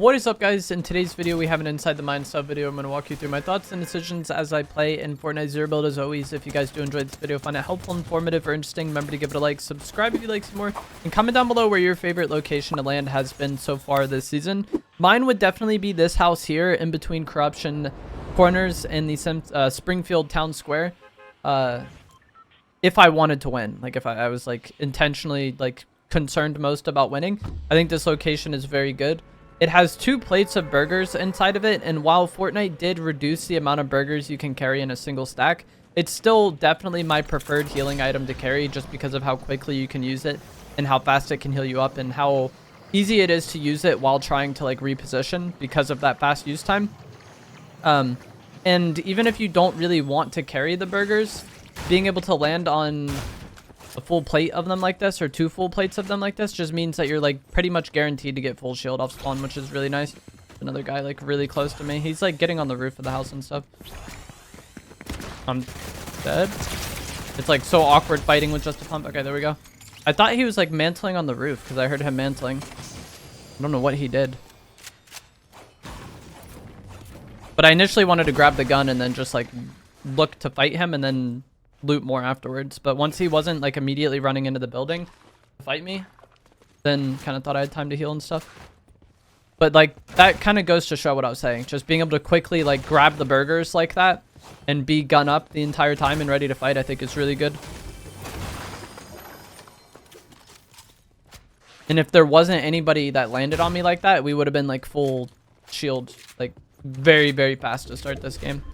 What is up, guys? In today's video we have an inside the mind stuff video. I'm going to walk you through my thoughts and decisions as I play in Fortnite Zero Build. As always, if you guys do enjoy this video, find it helpful, informative, or interesting, remember to give it a like, subscribe if you like some more, and comment down below where your favorite location to land has been so far this season. Mine would definitely be this house here in between Corruption Corners and the Springfield Town Square. If I wanted to win, like if I was like intentionally like concerned most about winning, I think this location is very good. It has 2 plates of burgers inside of it, and while Fortnite did reduce the amount of burgers you can carry in a single stack, it's still definitely my preferred healing item to carry just because of how quickly you can use it and how fast it can heal you up and how easy it is to use it while trying to like reposition because of that fast use time. And even if you don't really want to carry the burgers, being able to land on a full plate of them like this or 2 full plates of them like this just means that you're like pretty much guaranteed to get full shield off spawn, which is really nice. Another guy like really close to me. He's like getting on the roof of the house and stuff. I'm dead. It's like so awkward fighting with just a pump. Okay, there we go. I thought he was like mantling on the roof because I heard him mantling. I don't know what he did. But I initially wanted to grab the gun and then just like look to fight him and then loot more afterwards. But once he wasn't like immediately running into the building to fight me, then kind of thought I had time to heal and stuff. But like that kind of goes to show what I was saying. Just being able to quickly like grab the burgers like that and be gun up the entire time and ready to fight, I think is really good. And if there wasn't anybody that landed on me like that, we would have been like full shield, like very, very fast to start this game.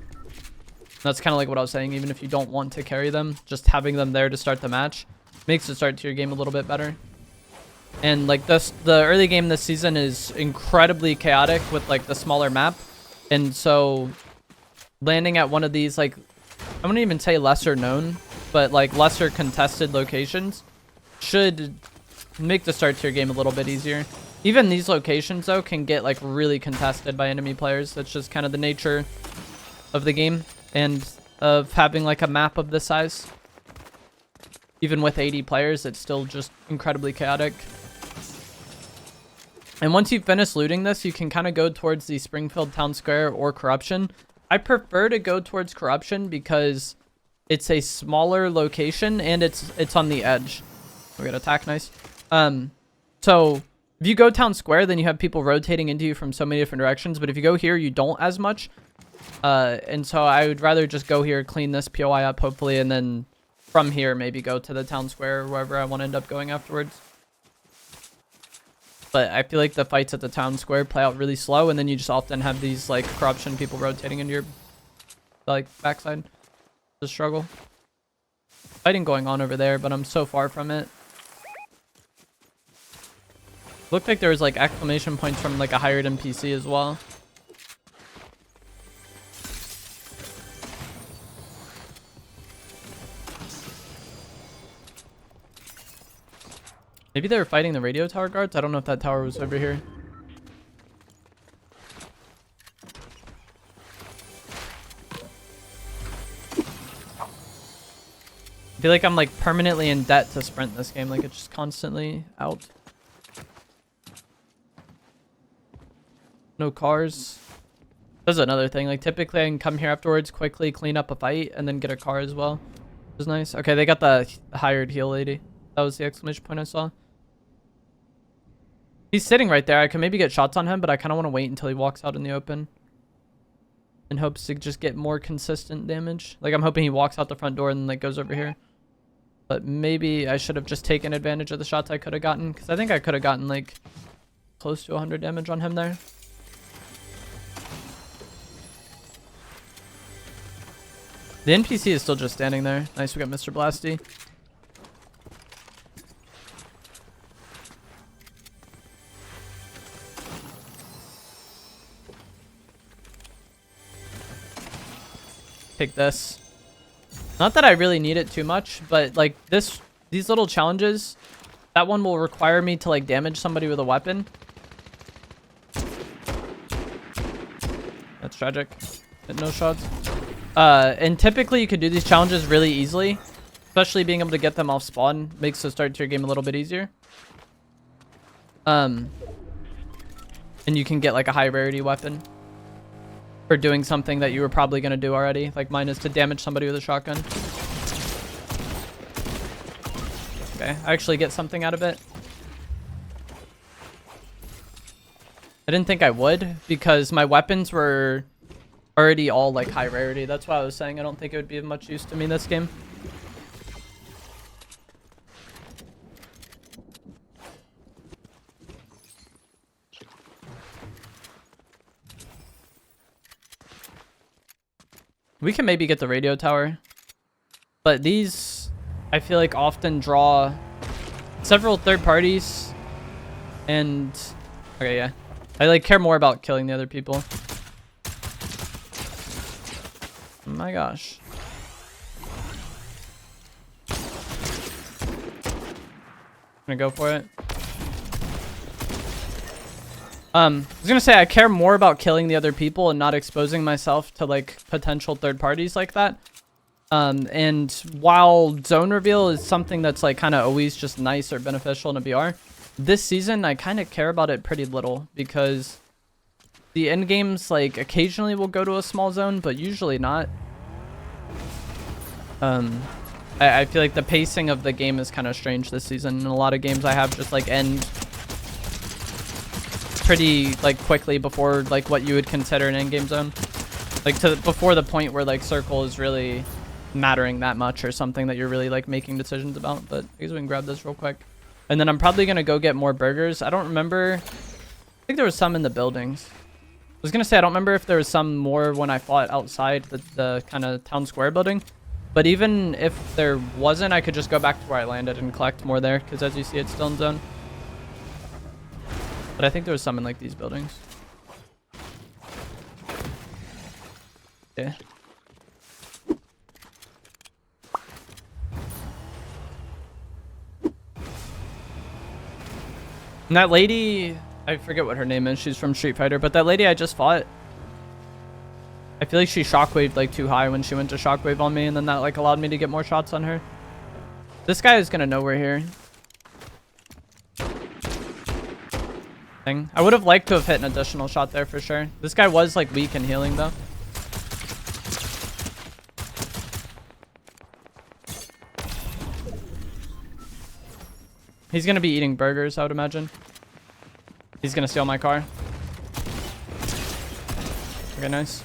That's kind of like what I was saying. Even if you don't want to carry them, just having them there to start the match makes the start to your game a little bit better. And like the early game this season is incredibly chaotic with like the smaller map. And so landing at one of these, like, I wouldn't even say lesser known, but like lesser contested locations should make the start to your game a little bit easier. Even these locations though can get like really contested by enemy players. That's just kind of the nature of the game and of having like a map of this size. Even with 80 players, it's still just incredibly chaotic. And once you finish looting this, you can kind of go towards the Springfield Town Square or Corruption. I prefer to go towards Corruption because it's a smaller location and it's on the edge. We got attack, nice. So if you go Town Square, then you have people rotating into you from so many different directions. But if you go here, you don't as much. And so I would rather just go here, clean this POI up, hopefully, and then from here, maybe go to the Town Square or wherever I want to end up going afterwards. But I feel like the fights at the Town Square play out really slow, and then you just often have these, like, Corruption people rotating into your, like, backside. The struggle. Fighting going on over there, but I'm so far from it. Looked like there was, like, exclamation points from, like, a hired NPC as well. Maybe they were fighting the radio tower guards. I don't know if that tower was over here. I feel like I'm like permanently in debt to sprint this game. Like it's just constantly out. No cars. That's another thing. Like typically I can come here afterwards, quickly clean up a fight, and then get a car as well. Which is nice. Okay, they got the hired heal lady. That was the exclamation point I saw. He's sitting right there. I can maybe get shots on him, but I kind of want to wait until he walks out in the open. In hopes to just get more consistent damage. Like, I'm hoping he walks out the front door and then, like, goes over here. But maybe I should have just taken advantage of the shots I could have gotten. Because I think I could have gotten, like, close to 100 damage on him there. The NPC is still just standing there. Nice, we got Mr. Blasty. Take this. Not that I really need it too much, but like these little challenges, that one will require me to like damage somebody with a weapon. That's tragic. Hit no shots. And typically you could do these challenges really easily, especially being able to get them off spawn makes the start to your game a little bit easier. And you can get like a high rarity weapon for doing something that you were probably going to do already. Like mine is to damage somebody with a shotgun. Okay, I actually get something out of it. I didn't think I would because my weapons were already all like high rarity. That's why I was saying I don't think it would be of much use to me this game. We can maybe get the radio tower, but these I feel like often draw several third parties, and okay, yeah, I like care more about killing the other people. Oh my gosh. I'm gonna go for it. I was gonna say I care more about killing the other people and not exposing myself to like potential third parties like that. And while zone reveal is something that's like kind of always just nice or beneficial in a BR, this season I kind of care about it pretty little because the end games like occasionally will go to a small zone, but usually not. I feel like the pacing of the game is kind of strange this season. In a lot of games I have just like end pretty like quickly before like what you would consider an end game zone, like to before the point where like circle is really mattering that much or something that you're really like making decisions about. But I guess we can grab this real quick, and then I'm probably gonna go get more burgers. I don't remember. I think there was some in the buildings. I was gonna say I don't remember if there was some more when I fought outside the kind of town square building, but even if there wasn't, I could just go back to where I landed and collect more there because as you see it's still in zone. But I think there was some in like these buildings. Yeah. And that lady, I forget what her name is. She's from Street Fighter, but that lady I just fought, I feel like she shockwaved like too high when she went to shockwave on me, and then that like allowed me to get more shots on her. This guy is gonna know we're here. I would have liked to have hit an additional shot there for sure. This guy was like weak and healing though. He's gonna be eating burgers, I would imagine. He's gonna steal my car. Okay, nice.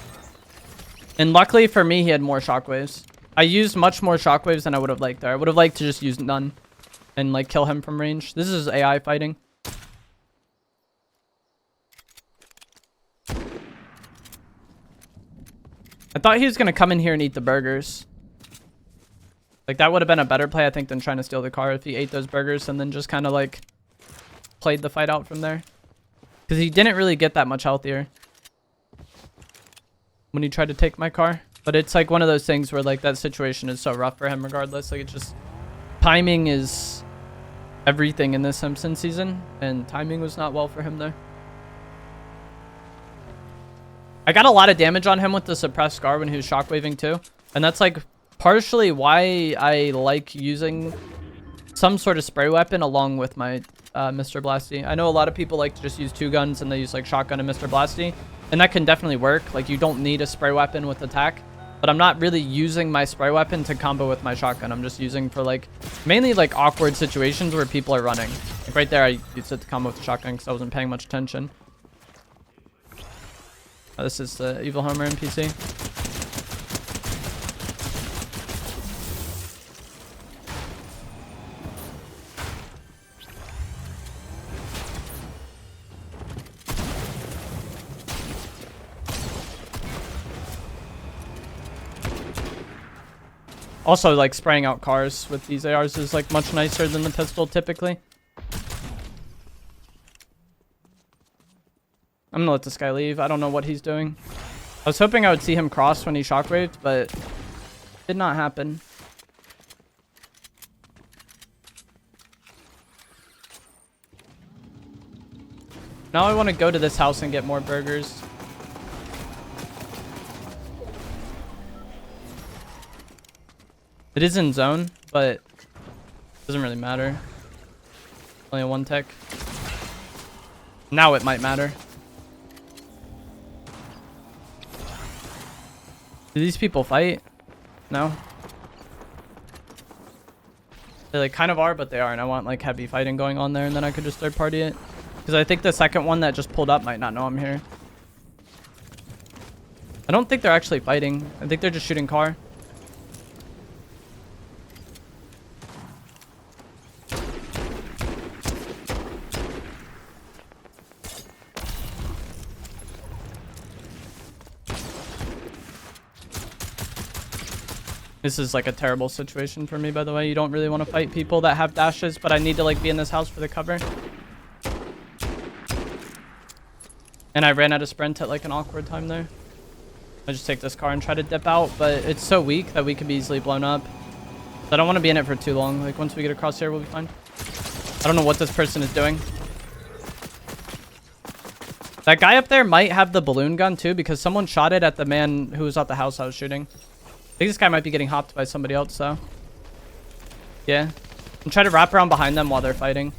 And luckily for me, he had more shockwaves. I used much more shockwaves than I would have liked there. I would have liked to just use none and like kill him from range. This is AI fighting. I thought he was going to come in here and eat the burgers. Like, that would have been a better play, I think, than trying to steal the car if he ate those burgers and then just kind of, like, played the fight out from there. Because he didn't really get that much healthier when he tried to take my car. But it's, like, one of those things where, like, that situation is so rough for him regardless. Like, it's just... timing is everything in this Simpsons season. And timing was not well for him there. I got a lot of damage on him with the suppressed scar when he was shockwaving too. And that's like partially why I like using some sort of spray weapon along with my Mr. Blasty. I know a lot of people like to just use two guns and they use like shotgun and Mr. Blasty. And that can definitely work. Like you don't need a spray weapon with attack. But I'm not really using my spray weapon to combo with my shotgun. I'm just using for like mainly like awkward situations where people are running. Like right there I used it to combo with the shotgun because I wasn't paying much attention. This is the Evil Homer NPC. Also, like spraying out cars with these ARs is like much nicer than the pistol typically. I'm gonna let this guy leave. I don't know what he's doing. I was hoping I would see him cross when he shockwaved, but did not happen. Now I want to go to this house and get more burgers. It is in zone, but it doesn't really matter. Only a one tick. Now it might matter. Do these people fight? No. They like kind of are, but they aren't. I want like heavy fighting going on there, and then I could just third party it. Because I think the second one that just pulled up might not know I'm here. I don't think they're actually fighting. I think they're just shooting car. This is like a terrible situation for me, by the way. You don't really want to fight people that have dashes, but I need to like be in this house for the cover. And I ran out of sprint at like an awkward time there. I just take this car and try to dip out, but it's so weak that we could be easily blown up. So I don't want to be in it for too long. Like once we get across here, we'll be fine. I don't know what this person is doing. That guy up there might have the balloon gun too, because someone shot it at the man who was at the house I was shooting. I think this guy might be getting hopped by somebody else, though. Yeah. I'm trying to wrap around behind them while they're fighting.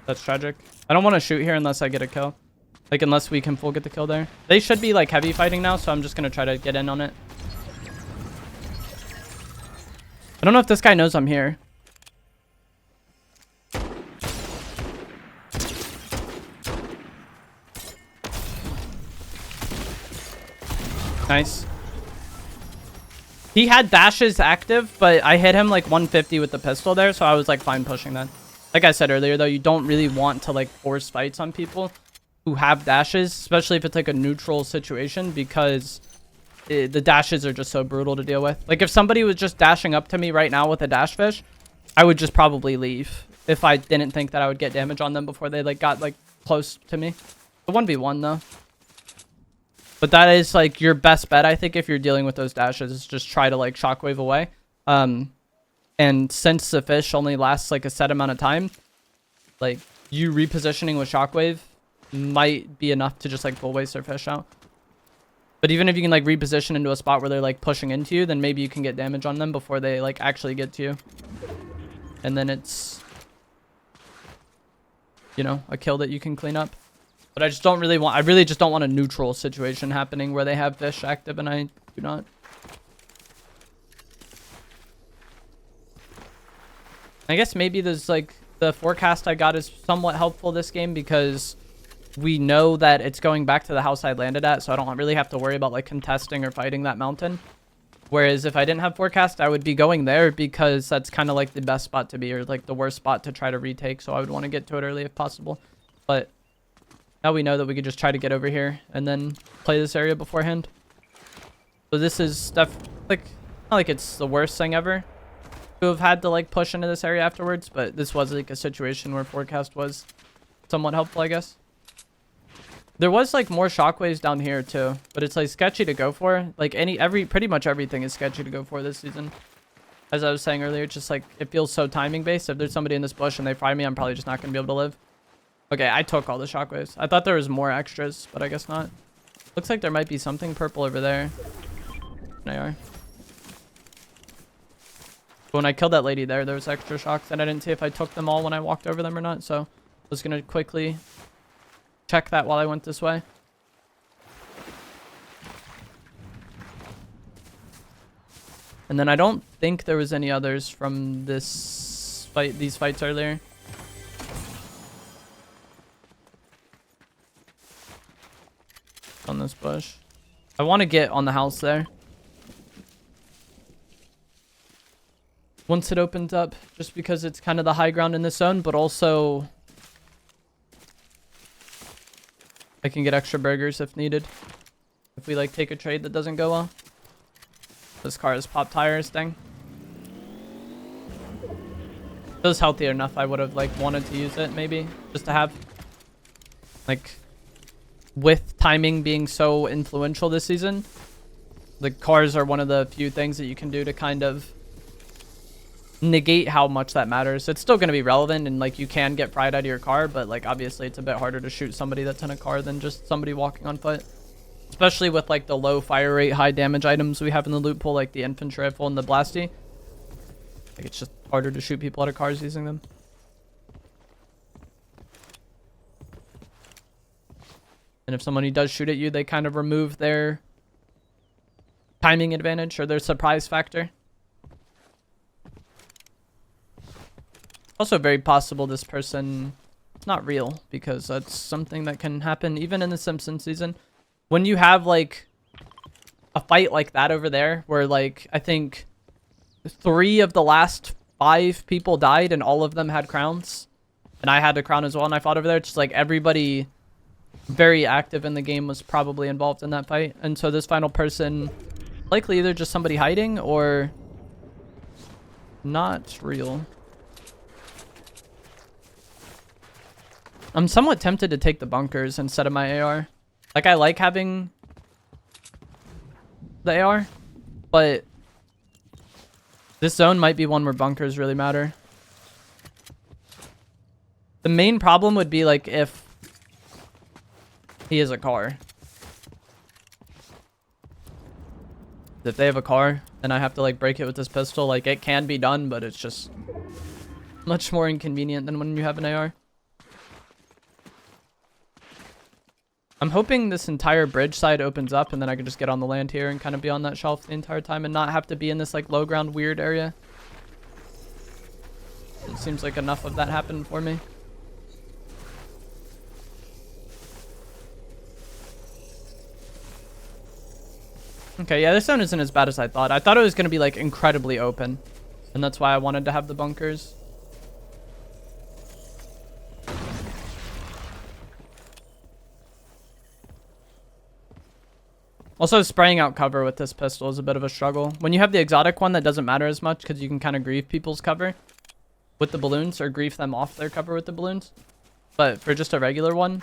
That's tragic. I don't want to shoot here unless I get a kill. Like, unless we can full get the kill there. They should be, like, heavy fighting now, so I'm just going to try to get in on it. I don't know if this guy knows I'm here. Nice. He had dashes active, but I hit him like 150 with the pistol there, so I was like fine pushing that. Like I said earlier, though, you don't really want to like force fights on people who have dashes, especially if it's like a neutral situation, because the dashes are just so brutal to deal with. Like if somebody was just dashing up to me right now with a dash fish, I would just probably leave if I didn't think that I would get damage on them before they like got like close to me. The 1v1 though. But that is like your best bet, I think, if you're dealing with those dashes, is just try to like shockwave away. And since the fish only lasts like a set amount of time, like you repositioning with shockwave might be enough to just like full waste their fish out. But even if you can like reposition into a spot where they're like pushing into you, then maybe you can get damage on them before they like actually get to you. And then it's, you know, a kill that you can clean up. But I just don't really want, I really just don't want a neutral situation happening where they have fish active and I do not. I guess maybe there's like the forecast I got is somewhat helpful this game because we know that it's going back to the house I landed at, so I don't really have to worry about like contesting or fighting that mountain. Whereas if I didn't have forecast, I would be going there because that's kind of like the best spot to be, or like the worst spot to try to retake. So I would want to get to it early if possible. But now we know that we could just try to get over here and then play this area beforehand. So this is stuff like, not like it's the worst thing ever to have had to like push into this area afterwards, but this was like a situation where forecast was somewhat helpful, I guess. There was like more shockwaves down here too, but it's like sketchy to go for. Like pretty much everything is sketchy to go for this season. As I was saying earlier, it's just like it feels so timing based. If there's somebody in this bush and they fry me, I'm probably just not gonna be able to live. Okay, I took all the shockwaves. I thought there was more extras, but I guess not. Looks like there might be something purple over there. They are. When I killed that lady there was extra shocks, and I didn't see if I took them all when I walked over them or not, so I was gonna quickly check that while I went this way. And then I don't think there was any others from this fight, these fights earlier. On this bush. I want to get on the house there. Once it opens up, just because it's kind of the high ground in this zone, but also I can get extra burgers if needed. If we like take a trade that doesn't go well. This car has pop tires thing. If it was healthy enough, I would have like wanted to use it maybe just to have like, with timing being so influential this season, the cars are one of the few things that you can do to kind of negate how much that matters. It's still going to be relevant and like you can get fried out of your car, but like obviously it's a bit harder to shoot somebody that's in a car than just somebody walking on foot. Especially with like the low fire rate, high damage items we have in the loot pool, like the infantry rifle and the blasty. Like it's just harder to shoot people out of cars using them. And if someone does shoot at you, they kind of remove their timing advantage or their surprise factor. Also very possible this person is not real, because that's something that can happen even in the Simpsons season. When you have like a fight like that over there, where like I think 3 of the last 5 people died and all of them had crowns, and I had a crown as well and I fought over there, it's just like everybody very active in the game was probably involved in that fight. And so this final person, likely either just somebody hiding or not real. I'm somewhat tempted to take the bunkers instead of my AR. Like, I like having the AR, but this zone might be one where bunkers really matter. The main problem would be like if he has a car. If they have a car and I have to like break it with this pistol, like it can be done, but it's just much more inconvenient than when you have an AR. I'm hoping this entire bridge side opens up and then I can just get on the land here and kind of be on that shelf the entire time and not have to be in this like low ground weird area. It seems like enough of that happened for me. Okay, yeah, this zone isn't as bad as I thought. I thought it was going to be like incredibly open, and that's why I wanted to have the bunkers. Also, spraying out cover with this pistol is a bit of a struggle. When you have the exotic one, that doesn't matter as much because you can kind of grief people's cover with the balloons or grief them off their cover with the balloons. But for just a regular one,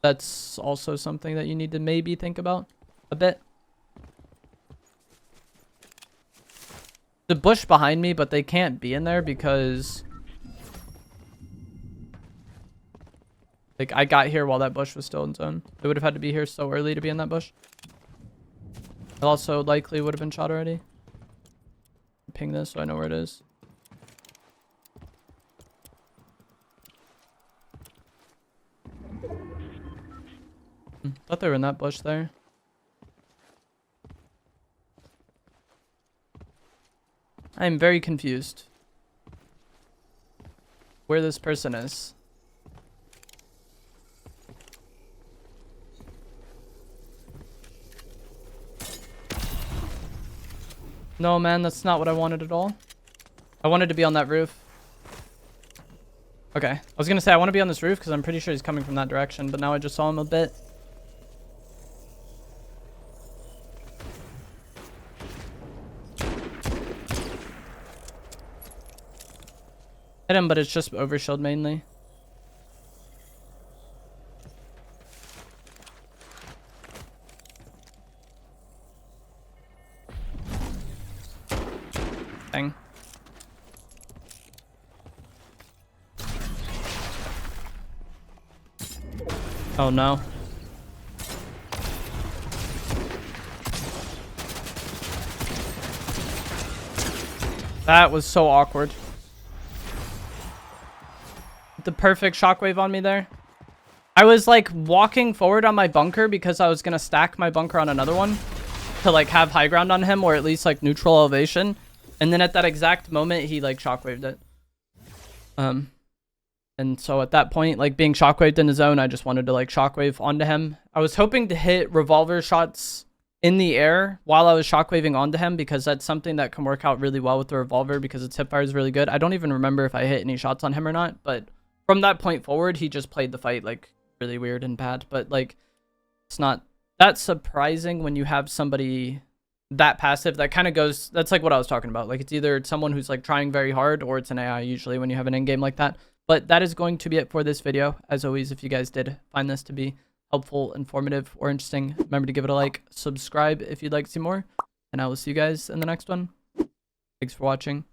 that's also something that you need to maybe think about a bit. The bush behind me, but they can't be in there because like I got here while that bush was still in zone. They would have had to be here so early to be in that bush. It also likely would have been shot already. Ping this so I know where it is. Thought they were in that bush there. I am very confused where this person is. No, man, that's not what I wanted at all. I wanted to be on that roof. Okay, I was gonna say I want to be on this roof because I'm pretty sure he's coming from that direction, but now I just saw him a bit. Hit him, but it's just overshield mainly. Dang. Oh no. That was so awkward. The perfect shockwave on me there. I was like walking forward on my bunker because I was gonna stack my bunker on another one to like have high ground on him, or at least like neutral elevation. And then at that exact moment, he like shockwaved it. And so at that point, like being shockwaved in the zone, I just wanted to like shockwave onto him. I was hoping to hit revolver shots in the air while I was shockwaving onto him, because that's something that can work out really well with the revolver because its hipfire is really good. I don't even remember if I hit any shots on him or not, but from that point forward, he just played the fight like really weird and bad. But like, it's not that surprising when you have somebody that passive. That kind of goes, that's like what I was talking about. Like, it's either someone who's like trying very hard, or it's an AI usually when you have an endgame like that. But that is going to be it for this video. As always, if you guys did find this to be helpful, informative, or interesting, remember to give it a like, subscribe if you'd like to see more, and I will see you guys in the next one. Thanks for watching.